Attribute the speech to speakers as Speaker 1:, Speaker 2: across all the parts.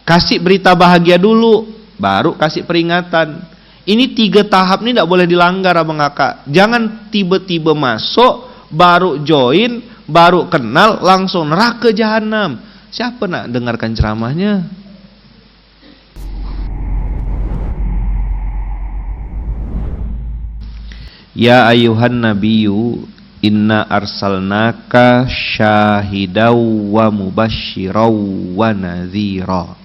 Speaker 1: kasih berita bahagia dulu, baru kasih peringatan. Ini 3 tahap ini tidak boleh dilanggar abang kakak. Jangan tiba-tiba masuk, baru join, baru kenal, langsung neraka jahanam. Siapa nak dengarkan ceramahnya? Ya ayuhan nabiyyu inna arsalnaka syahidaw wa mubashshiraw wa nadhira.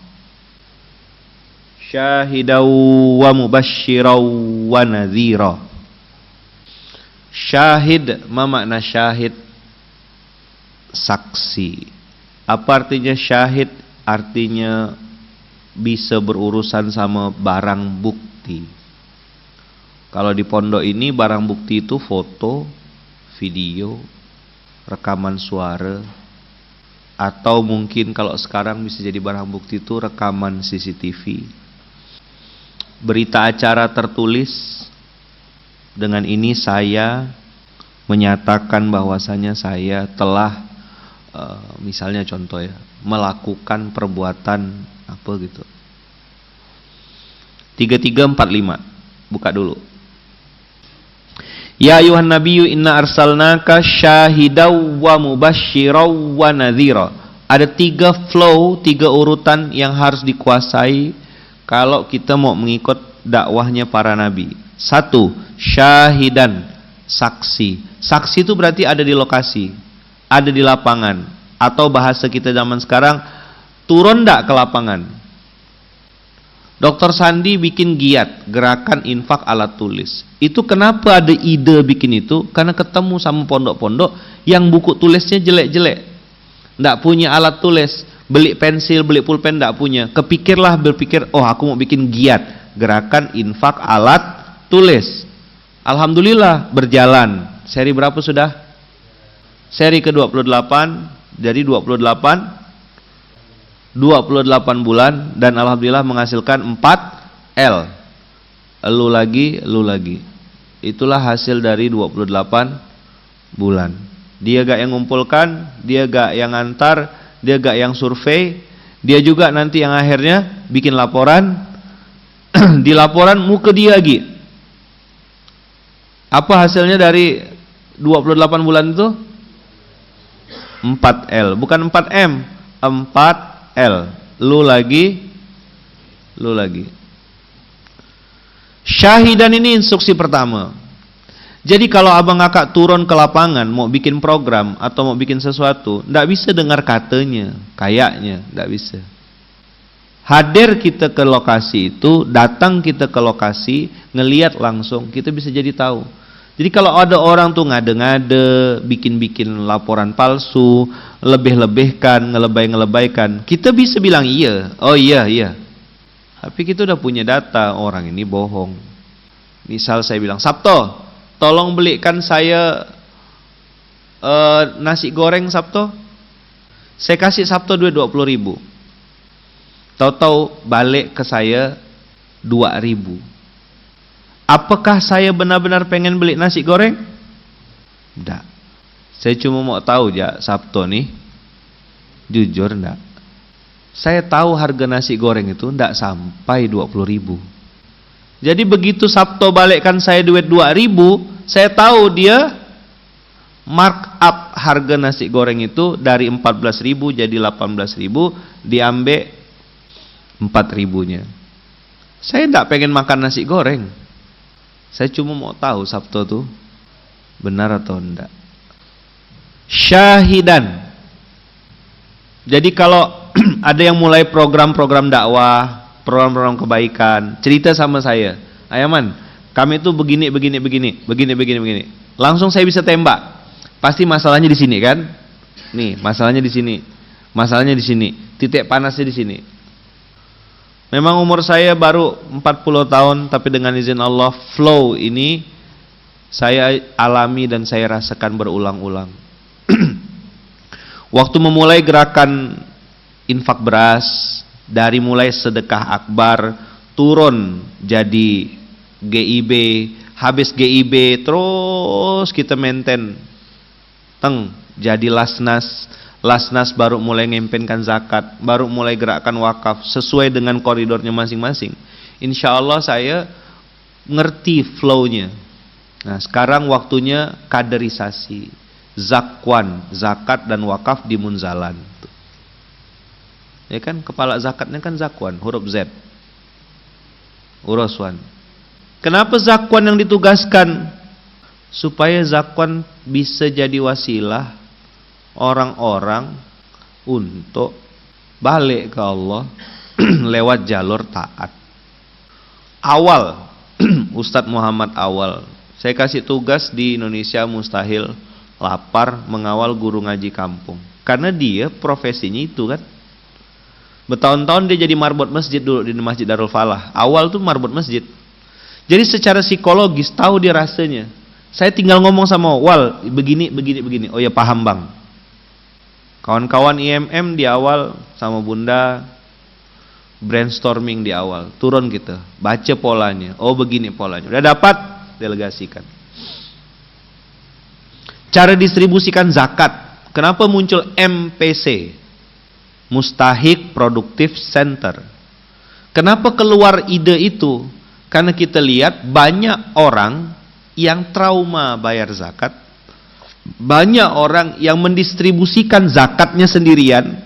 Speaker 1: Syahidaw wa mubashshiraw wa nadhira. Syahid, ma makna syahid? Saksi. Apa artinya syahid? Artinya bisa berurusan sama barang bukti. Kalau di pondok ini barang bukti itu foto, video, rekaman suara, atau mungkin kalau sekarang bisa jadi barang bukti itu rekaman CCTV. Berita acara tertulis. Dengan ini saya menyatakan bahwasanya saya telah misalnya contoh ya, melakukan perbuatan apa gitu. 3345. Buka dulu. Ya ayuhan nabiyyu inna arsalnaka syahidaw wa mubashshiraw wa nadhira. Ada 3 flow, 3 urutan yang harus dikuasai kalau kita mau mengikut dakwahnya para nabi. 1. Syahidan, saksi. Saksi itu berarti ada di lokasi, ada di lapangan, atau bahasa kita zaman sekarang, turun ndak ke lapangan. Dr. Sandi bikin giat, gerakan infak alat tulis. Itu kenapa ada ide bikin itu? Karena ketemu sama pondok-pondok yang buku tulisnya jelek-jelek, ndak punya alat tulis, beli pensil, beli pulpen ndak punya. Berpikir, oh aku mau bikin giat, gerakan infak alat tulis. Alhamdulillah berjalan. Seri berapa sudah? Seri ke-28. Jadi 28 bulan dan alhamdulillah menghasilkan 4 L. Lu lagi. Itulah hasil dari 28 bulan. Dia gak yang ngumpulkan, dia gak yang antar, dia gak yang survei, dia juga nanti yang akhirnya bikin laporan. Di laporan muka dia lagi. Apa hasilnya dari 28 bulan itu? 4L, bukan 4M, 4L. Lu lagi. Syahidan ini instruksi pertama. Jadi kalau abang kakak turun ke lapangan mau bikin program atau mau bikin sesuatu, ndak bisa dengar katanya, kayaknya, ndak bisa. Hadir kita ke lokasi itu, datang kita ke lokasi, ngelihat langsung, kita bisa jadi tahu. Jadi kalau ada orang tuh ngade-ngade, bikin-bikin laporan palsu, lebih-lebihkan, ngelebay-ngelebaikan, kita bisa bilang iya, oh iya. Tapi kita udah punya data, orang ini bohong. Misal saya bilang, Sabto, tolong belikan saya nasi goreng Sabto. Saya kasih Sabto duit 20.000. Tahu-tahu balik ke saya 2.000. Apakah saya benar-benar pengen beli nasi goreng? Enggak. Saya cuma mau tahu ya, Sabto nih jujur enggak. Saya tahu harga nasi goreng itu enggak sampai 20.000. Jadi begitu Sabto balikkan saya duit 2.000, saya tahu dia mark up harga nasi goreng itu dari 14.000 jadi 18.000, diambil 4.000-nya. Saya enggak pengen makan nasi goreng. Saya cuma mau tahu Sabto tuh benar atau enggak. Syahidan. Jadi kalau ada yang mulai program-program dakwah, program-program kebaikan, cerita sama saya, Ayaman, kami itu begini. Langsung saya bisa tembak. Pasti masalahnya di sini kan? Nih, masalahnya di sini. Masalahnya di sini. Titik panasnya di sini. Memang umur saya baru 40 tahun, tapi dengan izin Allah, flow ini saya alami dan saya rasakan berulang-ulang. Waktu memulai gerakan infak beras, dari mulai sedekah akbar, turun jadi GIB, habis GIB terus kita maintain, jadi lasnas, Lasnas baru mulai ngempenkan zakat, baru mulai gerakkan wakaf sesuai dengan koridornya masing-masing. Insya Allah saya ngerti flow-nya. Nah, sekarang waktunya kaderisasi, zakwan, zakat dan wakaf di munzalan. Ya kan, kepala zakatnya kan zakwan, huruf Z, uruswan. Kenapa zakwan yang ditugaskan? Supaya zakwan bisa jadi wasilah orang-orang untuk balik ke Allah lewat jalur taat. Awal Ustadz Muhammad Awal, saya kasih tugas di Indonesia Mustahil Lapar mengawal guru ngaji kampung. Karena dia profesinya itu kan. Bertahun-tahun dia jadi marbot masjid dulu di Masjid Darul Falah. Awal tuh marbot masjid. Jadi secara psikologis tahu dia rasanya. Saya tinggal ngomong sama Wal, begini. Oh ya paham bang. Kawan-kawan IMM di awal sama Bunda brainstorming di awal, turun kita, baca polanya. Oh begini polanya. Udah dapat, delegasikan. Cara distribusikan zakat. Kenapa muncul MPC? Mustahik Productive Center. Kenapa keluar ide itu? Karena kita lihat banyak orang yang trauma bayar zakat. Banyak orang yang mendistribusikan zakatnya sendirian.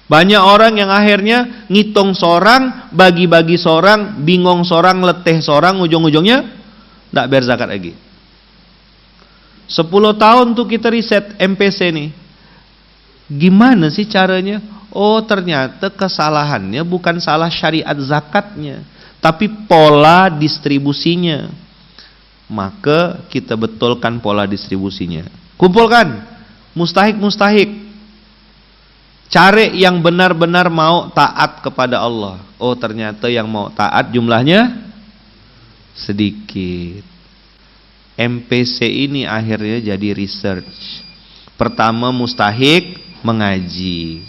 Speaker 1: Banyak orang yang akhirnya ngitung seorang, bagi-bagi seorang, bingung seorang, leteh seorang, ujung-ujungnya tidak bayar zakat lagi. 10 tahun tuh kita riset MPC nih. Gimana sih caranya? Oh ternyata kesalahannya bukan salah syariat zakatnya, tapi pola distribusinya. Maka kita betulkan pola distribusinya. Kumpulkan mustahik. Cari yang benar-benar mau taat kepada Allah. Oh ternyata yang mau taat jumlahnya sedikit. MPC ini akhirnya jadi research. Pertama mustahik mengaji.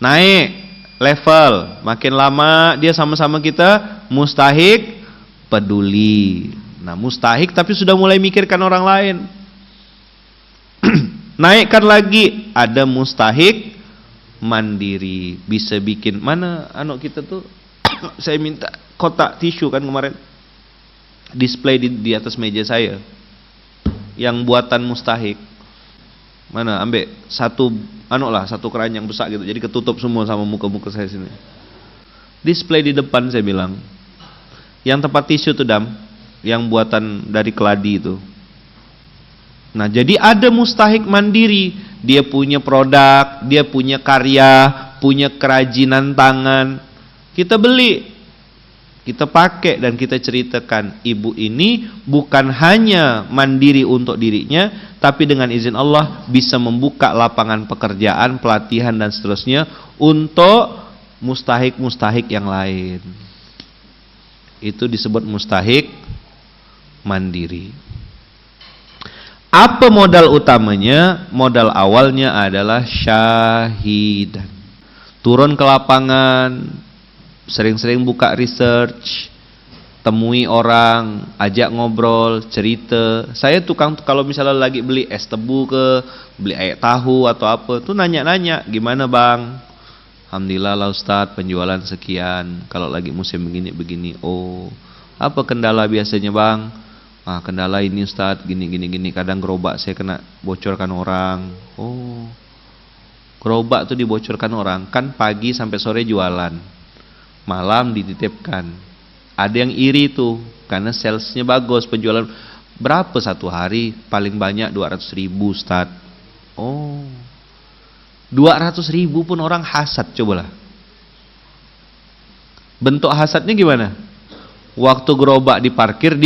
Speaker 1: Naik level. Makin lama dia sama-sama kita mustahik peduli. Nah mustahik tapi sudah mulai mikirkan orang lain. Naikkan lagi, ada mustahik mandiri, bisa bikin mana anak kita tuh saya minta kotak tisu kan kemarin display di atas meja saya yang buatan mustahik. Mana ambil satu satu keranjang besar gitu, jadi ketutup semua sama muka-muka saya sini. Display di depan saya bilang, yang tempat tisu tuh Dam, yang buatan dari keladi itu. Nah jadi ada mustahik mandiri, dia punya produk, dia punya karya, punya kerajinan tangan. Kita beli, kita pakai dan kita ceritakan, ibu ini bukan hanya mandiri untuk dirinya, tapi dengan izin Allah bisa membuka lapangan pekerjaan, pelatihan dan seterusnya untuk mustahik-mustahik yang lain. Itu disebut mustahik mandiri. Apa modal utamanya? Modal awalnya adalah syahidan. Turun ke lapangan, sering-sering buka research, temui orang, ajak ngobrol, cerita. Saya tukang kalau misalnya lagi beli es tebu beli air tahu atau apa, tuh nanya-nanya, gimana bang? Alhamdulillah lah Ustadz, penjualan sekian. Kalau lagi musim begini. Oh, apa kendala biasanya bang? Kendala ini Ustadz, gini. Kadang gerobak saya kena bocorkan orang. Oh, gerobak tuh dibocorkan orang. Kan pagi sampai sore jualan, malam dititipkan. Ada yang iri tuh, karena salesnya bagus, penjualan. Berapa satu hari? Paling banyak 200.000 Ustadz. Oh, 200.000 pun orang hasad, cobalah. Bentuk hasadnya gimana? Waktu gerobak diparkir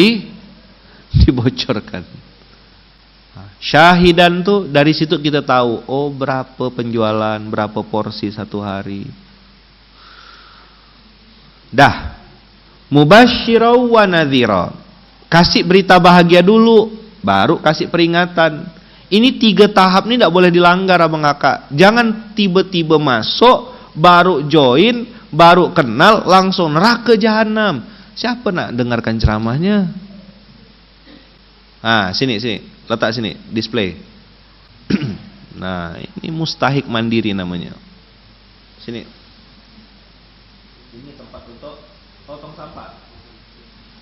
Speaker 1: dibocorkan. Syahidan tuh dari situ kita tahu, oh berapa penjualan, berapa porsi satu hari. Dah, mubasyirau wa nadhira. Kasih berita bahagia dulu, baru kasih peringatan. Ini 3 tahap ini tidak boleh dilanggar abang kakak. Jangan tiba-tiba masuk, baru join, baru kenal, langsung neraka jahanam. Siapa nak dengarkan ceramahnya? Sini, letak sini, display. Nah, ini mustahik mandiri namanya. Sini. Ini tempat untuk potong sampah.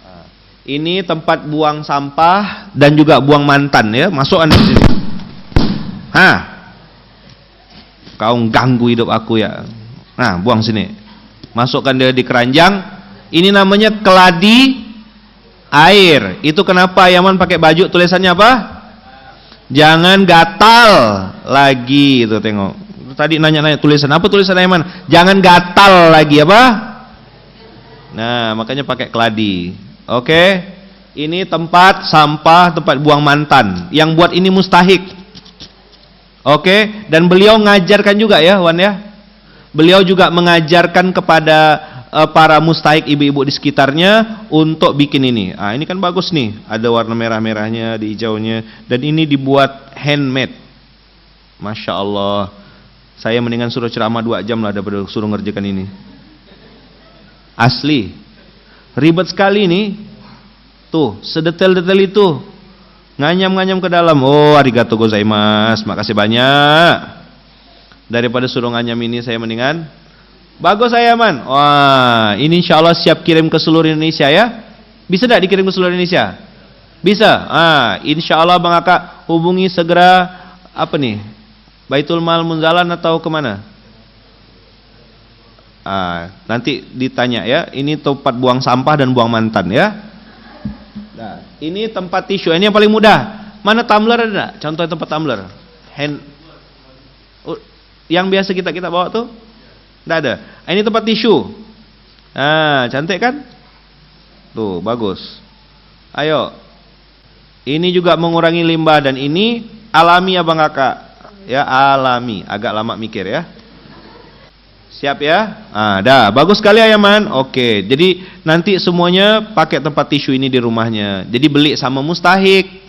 Speaker 1: Nah, ini tempat buang sampah dan juga buang mantan ya. Masukkan di sini. Hah? Kau ganggu hidup aku ya. Nah, buang sini. Masukkan dia di keranjang. Ini namanya keladi air. Itu kenapa Yaman pakai baju tulisannya apa? Jangan gatal lagi. Itu tengok. Tadi nanya-nanya tulisan apa tulisan Yaman? Jangan gatal lagi apa? Nah, makanya pakai keladi. Oke. Ini tempat sampah, tempat buang mantan. Yang buat ini mustahik. Oke, dan beliau ngajarkan juga ya, Wan ya. Beliau juga mengajarkan kepada para mustahik ibu-ibu di sekitarnya untuk bikin ini. Ah, ini kan bagus nih, ada warna merah-merahnya, di hijaunya, dan ini dibuat handmade. Masya Allah. Saya mendingan suruh ceramah 2 jam lah daripada suruh ngerjakan ini. Asli. Ribet sekali nih. Tuh, sedetail-detail itu. Nganyam-nganyam ke dalam. Oh, arigatou gozaimasu. Makasih banyak. Daripada suruh nganyam ini, saya mendingan bagus saya man. Wah, ini insya Allah siap kirim ke seluruh Indonesia ya. Bisa tidak dikirim ke seluruh Indonesia? Bisa. Insya Allah Bang Aka hubungi segera. Apa nih? Baitul Mal Munzalan atau kemana? Nanti ditanya ya. Ini tempat buang sampah dan buang mantan ya. Nah, ini tempat tisu. Ini yang paling mudah. Mana tumbler ada? Contoh tempat tumbler. Yang biasa kita bawa tuh? Tidak ada. Ini tempat tisu. Cantik kan? Tuh, bagus. Ayo. Ini juga mengurangi limbah dan ini alami ya Bang Kakak. Ya, alami. Agak lama mikir ya. Siap ya? Dah, bagus sekali ya Man. Oke, jadi nanti semuanya pakai tempat tisu ini di rumahnya. Jadi beli sama mustahik.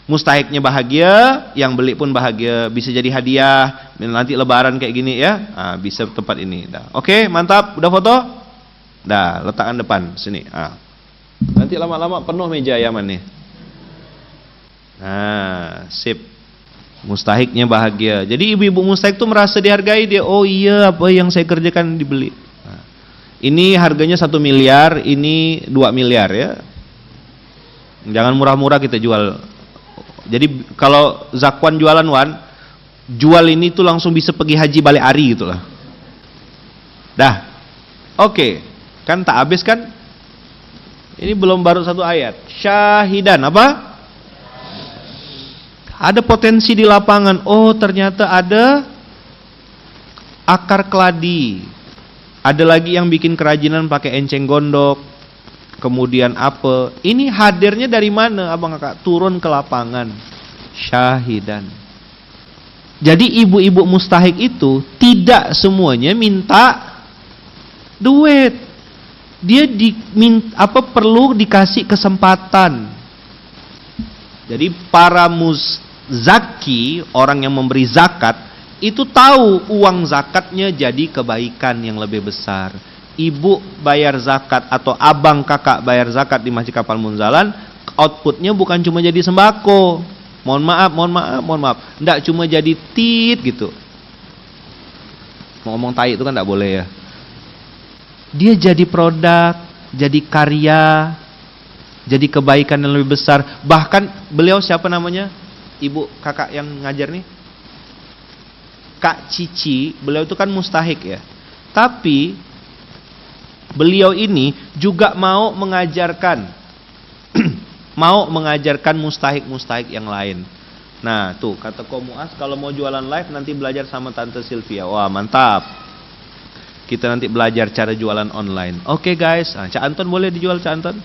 Speaker 1: Mustahiknya bahagia, yang beli pun bahagia, bisa jadi hadiah. Nanti lebaran kayak gini ya. Bisa tempat ini. Dah. Oke, mantap. Udah foto? Dah, letakkan depan sini. Nanti lama-lama penuh meja ya Man nih. Sip. Mustahiknya bahagia. Jadi ibu-ibu mustahik tuh merasa dihargai, dia oh iya apa yang saya kerjakan dibeli. Ini harganya 1 miliar, ini 2 miliar ya. Jangan murah-murah kita jual. Jadi kalau Zakwan jualan Wan, jual ini tuh langsung bisa pergi haji balik hari gitu lah. Dah. Oke. Kan tak habis kan? Ini belum baru 1 ayat. Syahidan apa? Ada potensi di lapangan. Oh, ternyata ada akar keladi. Ada lagi yang bikin kerajinan pakai enceng gondok. Kemudian apa? Ini hadirnya dari mana, Abang Kakak? Turun ke lapangan. Syahidan. Jadi ibu-ibu mustahik itu tidak semuanya minta duit. Dia perlu dikasih kesempatan. Jadi para zaki, orang yang memberi zakat, itu tahu uang zakatnya jadi kebaikan yang lebih besar. Ibu bayar zakat atau abang kakak bayar zakat di Masjid Kapal Munzalan, outputnya bukan cuma jadi sembako. Mohon maaf. Nggak cuma jadi tit gitu. Mau ngomong tai itu kan nggak boleh ya. Dia jadi produk, jadi karya, jadi kebaikan yang lebih besar. Bahkan beliau siapa namanya? Ibu kakak yang ngajar nih, Kak Cici. Beliau itu kan mustahik ya. Tapi beliau ini juga mau mengajarkan mustahik-mustahik yang lain. Nah tuh kata Komuas, kalau mau jualan live nanti belajar sama Tante Sylvia. Wah mantap. Kita nanti belajar cara jualan online. Oke guys. Cak Anton boleh dijual Cak Anton?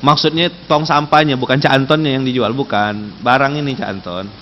Speaker 1: Maksudnya tong sampahnya, bukan Cak Antonnya yang dijual, bukan. Barang ini Cak Anton.